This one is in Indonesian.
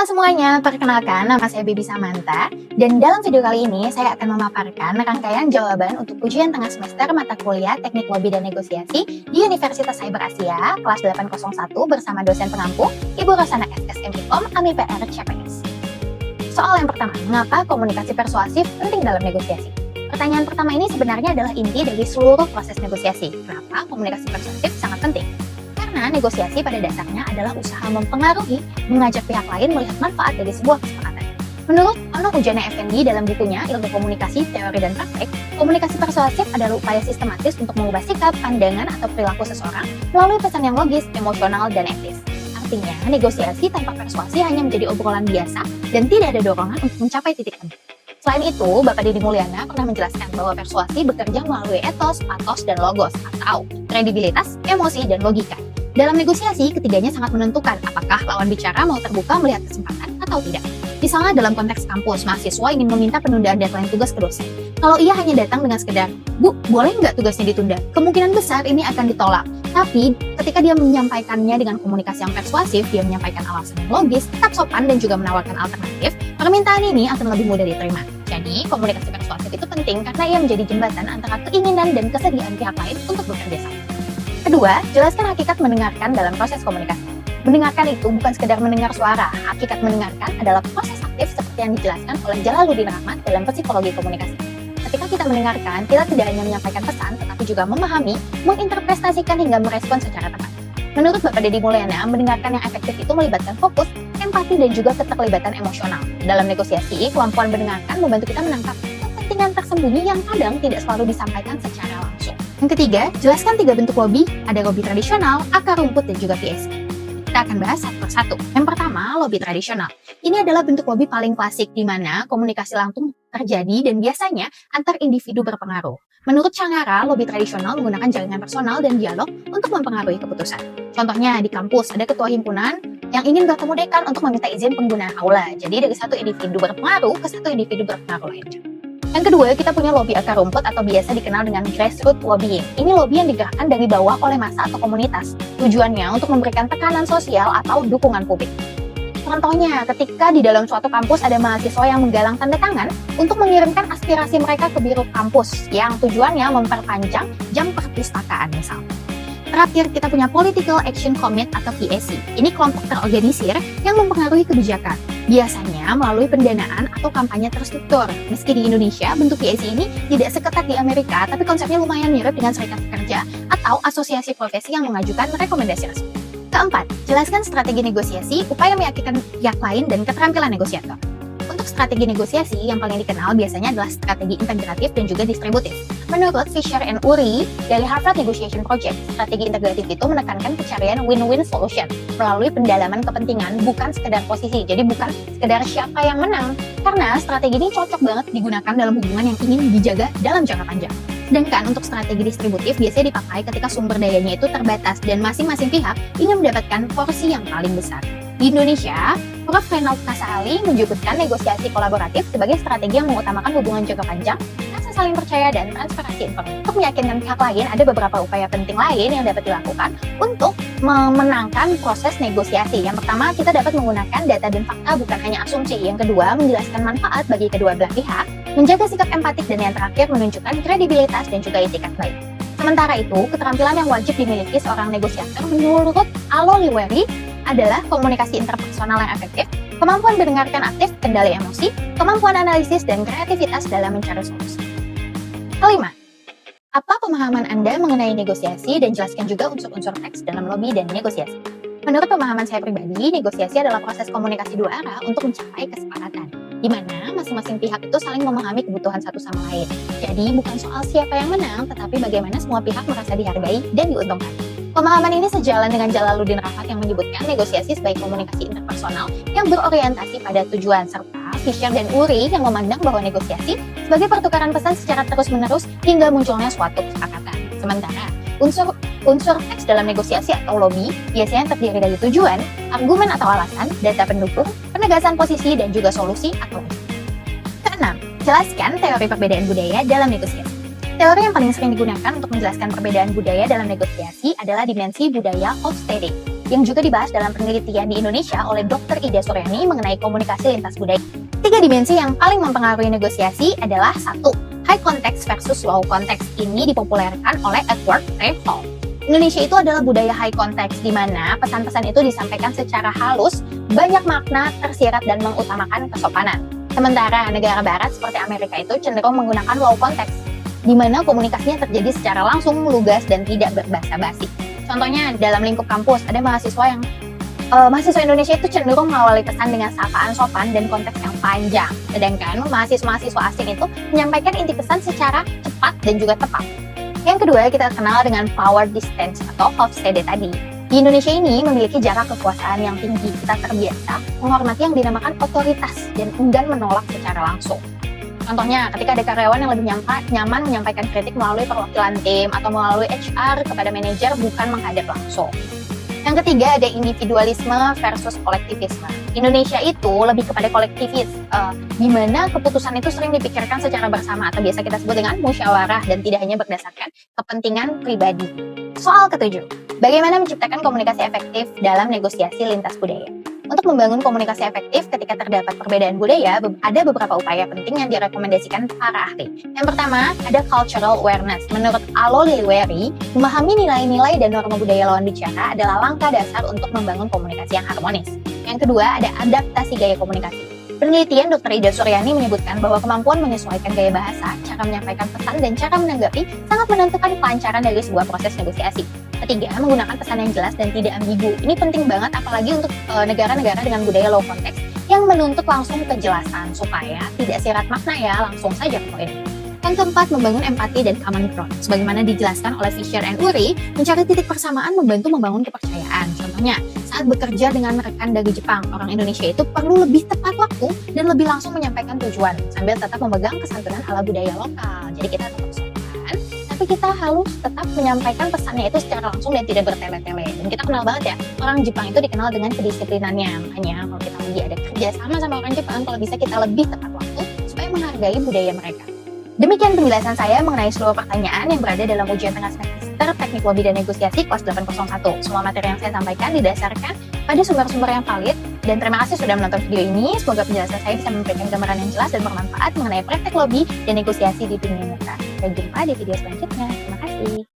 Halo semuanya, perkenalkan nama saya Baby Samantha dan dalam video kali ini saya akan memaparkan rangkaian jawaban untuk ujian tengah semester mata kuliah Teknik Lobby dan Negosiasi di Universitas Cyber Asia kelas 801 bersama dosen pengampu Ibu Rosana SSMIKOM AMIPR CPS. Soal yang pertama, mengapa komunikasi persuasif penting dalam negosiasi? Pertanyaan pertama ini sebenarnya adalah inti dari seluruh proses negosiasi. Kenapa komunikasi persuasif sangat penting? Karena negosiasi pada dasarnya adalah usaha mempengaruhi, mengajak pihak lain melihat manfaat dari sebuah kesepakatan. Menurut Ono Ujana Effendi dalam bukunya Ilmu Komunikasi, Teori dan Praktek, komunikasi persuasif adalah upaya sistematis untuk mengubah sikap, pandangan, atau perilaku seseorang melalui pesan yang logis, emosional, dan etis. Artinya, negosiasi tanpa persuasi hanya menjadi obrolan biasa dan tidak ada dorongan untuk mencapai titik temu. Selain itu, Bapak Deddy Mulyana pernah menjelaskan bahwa persuasi bekerja melalui etos, patos, dan logos atau kredibilitas, emosi, dan logika. Dalam negosiasi, ketiganya sangat menentukan apakah lawan bicara mau terbuka melihat kesempatan atau tidak. Misalnya dalam konteks kampus, mahasiswa ingin meminta penundaan deadline tugas ke dosen. Kalau ia hanya datang dengan sekedar, "Bu, boleh nggak tugasnya ditunda?" Kemungkinan besar ini akan ditolak. Tapi, ketika dia menyampaikannya dengan komunikasi yang persuasif, dia menyampaikan alasan yang logis, tetap sopan, dan juga menawarkan alternatif, permintaan ini akan lebih mudah diterima. Jadi, komunikasi persuasif itu penting karena ia menjadi jembatan antara keinginan dan kesediaan pihak lain untuk bekerja sama. Kedua, jelaskan hakikat mendengarkan dalam proses komunikasi. Mendengarkan itu bukan sekedar mendengar suara. Hakikat mendengarkan adalah proses aktif seperti yang dijelaskan oleh Jalaluddin Rahmat dalam Psikologi Komunikasi. Ketika kita mendengarkan, kita tidak hanya menyampaikan pesan, tetapi juga memahami, menginterpretasikan hingga merespon secara tepat. Menurut Bapak Deddy Mulyana, mendengarkan yang efektif itu melibatkan fokus, empati, dan juga keterlibatan emosional. Dalam negosiasi, kemampuan mendengarkan membantu kita menangkap kepentingan tersembunyi yang kadang tidak selalu disampaikan secara langsung. Yang ketiga, jelaskan 3 bentuk lobby, ada lobby tradisional, akar rumput, dan juga PSI. Kita akan bahas satu persatu. Yang pertama, lobby tradisional. Ini adalah bentuk lobby paling klasik di mana komunikasi langsung terjadi dan biasanya antar individu berpengaruh. Menurut Cangara, lobby tradisional menggunakan jaringan personal dan dialog untuk mempengaruhi keputusan. Contohnya, di kampus ada ketua himpunan yang ingin bertemu dekan untuk meminta izin penggunaan aula. Jadi dari satu individu berpengaruh ke satu individu berpengaruh lainnya. Yang kedua, kita punya lobby akar rumput atau biasa dikenal dengan grassroots lobbying. Ini lobby yang digerakkan dari bawah oleh massa atau komunitas. Tujuannya untuk memberikan tekanan sosial atau dukungan publik. Contohnya, ketika di dalam suatu kampus ada mahasiswa yang menggalang tanda tangan untuk mengirimkan aspirasi mereka ke biro kampus yang tujuannya memperpanjang jam perpustakaan misalnya. Terakhir, kita punya Political Action Committee atau PAC. Ini kelompok terorganisir yang mempengaruhi kebijakan. Biasanya melalui pendanaan atau kampanye terstruktur. Meski di Indonesia, bentuk PAC ini tidak seketat di Amerika, tapi konsepnya lumayan mirip dengan serikat pekerja atau asosiasi profesi yang mengajukan rekomendasi resmi. Keempat, jelaskan strategi negosiasi, upaya meyakinkan pihak lain, dan keterampilan negosiator. Untuk strategi negosiasi, yang paling dikenal biasanya adalah strategi integratif dan juga distributif. Menurut Fisher and Uri dari Harvard Negotiation Project, strategi integratif itu menekankan pencarian win-win solution melalui pendalaman kepentingan, bukan sekedar posisi. Jadi bukan sekedar siapa yang menang, karena strategi ini cocok banget digunakan dalam hubungan yang ingin dijaga dalam jangka panjang. Sedangkan untuk strategi distributif biasanya dipakai ketika sumber dayanya itu terbatas dan masing-masing pihak ingin mendapatkan porsi yang paling besar. Di Indonesia, Prof. Reynald Kasali menyebutkan negosiasi kolaboratif sebagai strategi yang mengutamakan hubungan jangka panjang, rasa saling percaya, dan transparansi informasi. Untuk meyakinkan pihak lain, ada beberapa upaya penting lain yang dapat dilakukan untuk memenangkan proses negosiasi. Yang pertama, kita dapat menggunakan data dan fakta, bukan hanya asumsi. Yang kedua, menjelaskan manfaat bagi kedua belah pihak, menjaga sikap empatik, dan yang terakhir, menunjukkan kredibilitas dan juga etikat baik. Sementara itu, keterampilan yang wajib dimiliki seorang negosiator menurut Alo Liweri adalah komunikasi interpersonal yang efektif, kemampuan mendengarkan aktif, kendali emosi, kemampuan analisis, dan kreativitas dalam mencari solusi. Kelima, apa pemahaman Anda mengenai negosiasi dan jelaskan juga unsur-unsur teks dalam lobby dan negosiasi. Menurut pemahaman saya pribadi, negosiasi adalah proses komunikasi dua arah untuk mencapai kesepakatan, di mana masing-masing pihak itu saling memahami kebutuhan satu sama lain. Jadi bukan soal siapa yang menang, tetapi bagaimana semua pihak merasa dihargai dan diuntungkan. Pemahaman ini sejalan dengan Jalaluddin Rahmat yang menyebutkan negosiasi sebagai komunikasi interpersonal yang berorientasi pada tujuan, serta Fisher dan Uri yang memandang bahwa negosiasi sebagai pertukaran pesan secara terus-menerus hingga munculnya suatu kesepakatan. Sementara unsur teks dalam negosiasi atau lobby biasanya terdiri dari tujuan, argumen atau alasan, data pendukung, penegasan posisi, dan juga solusi atau opsi. Keenam, jelaskan teori perbedaan budaya dalam negosiasi. Teori yang paling sering digunakan untuk menjelaskan perbedaan budaya dalam negosiasi adalah dimensi budaya Hofstede. yang juga dibahas dalam penelitian di Indonesia oleh Dr. Ida Suryani mengenai komunikasi lintas budaya. 3 dimensi yang paling mempengaruhi negosiasi adalah 1. High context versus low context. Ini dipopulerkan oleh Edward T. Hall. Indonesia itu adalah budaya high context, di mana pesan-pesan itu disampaikan secara halus, banyak makna, tersirat, dan mengutamakan kesopanan. Sementara negara barat seperti Amerika itu cenderung menggunakan low context, di mana komunikasinya terjadi secara langsung, lugas, dan tidak berbasa-basi. Contohnya, dalam lingkup kampus, ada mahasiswa Indonesia itu cenderung mengawali pesan dengan sapaan sopan dan konteks yang panjang. Sedangkan mahasiswa asing itu menyampaikan inti pesan secara cepat dan juga tepat. Yang kedua, kita kenal dengan power distance atau Hofstede tadi. Di Indonesia ini memiliki jarak kekuasaan yang tinggi. Kita terbiasa menghormati yang dinamakan otoritas dan enggan menolak secara langsung. Contohnya, ketika ada karyawan yang lebih nyaman menyampaikan kritik melalui perwakilan tim atau melalui HR kepada manajer bukan menghadap langsung. Yang ketiga, ada individualisme versus kolektivisme. Indonesia itu lebih kepada kolektivis, di mana keputusan itu sering dipikirkan secara bersama atau biasa kita sebut dengan musyawarah dan tidak hanya berdasarkan kepentingan pribadi. Soal ketujuh, bagaimana menciptakan komunikasi efektif dalam negosiasi lintas budaya? Untuk membangun komunikasi efektif ketika terdapat perbedaan budaya, ada beberapa upaya penting yang direkomendasikan para ahli. Yang pertama, ada cultural awareness. Menurut Alo Liliweri, memahami nilai-nilai dan norma budaya lawan bicara adalah langkah dasar untuk membangun komunikasi yang harmonis. Yang kedua, ada adaptasi gaya komunikasi. Penelitian Dr. Ida Suryani menyebutkan bahwa kemampuan menyesuaikan gaya bahasa, cara menyampaikan pesan, dan cara menanggapi sangat menentukan kelancaran dari sebuah proses negosiasi. Ketiga, menggunakan pesan yang jelas dan tidak ambigu. Ini penting banget apalagi untuk negara-negara dengan budaya low context yang menuntut langsung kejelasan supaya tidak sirat makna ya, langsung saja ke poin. Yang keempat, membangun empati dan common ground. Sebagaimana dijelaskan oleh Fisher and Uri, mencari titik persamaan membantu membangun kepercayaan. Contohnya, saat bekerja dengan rekan dari Jepang, orang Indonesia itu perlu lebih tepat waktu dan lebih langsung menyampaikan tujuan, sambil tetap memegang kesantunan ala budaya lokal. Jadi kita tetap sopan, tapi kita harus tetap menyampaikan pesannya itu secara langsung dan tidak bertele-tele. Dan kita kenal banget ya, orang Jepang itu dikenal dengan kedisiplinannya. Makanya kalau kita lagi ada kerja sama orang Jepang, kalau bisa kita lebih tepat waktu supaya menghargai budaya mereka. Demikian penjelasan saya mengenai seluruh pertanyaan yang berada dalam ujian tengah semester Teknik Lobby dan Negosiasi kelas 801. Semua materi yang saya sampaikan didasarkan pada sumber-sumber yang valid, dan terima kasih sudah menonton video ini. Semoga penjelasan saya bisa memberikan gambaran yang jelas dan bermanfaat mengenai praktek lobby dan negosiasi di dunia nyata. Sampai jumpa di video selanjutnya.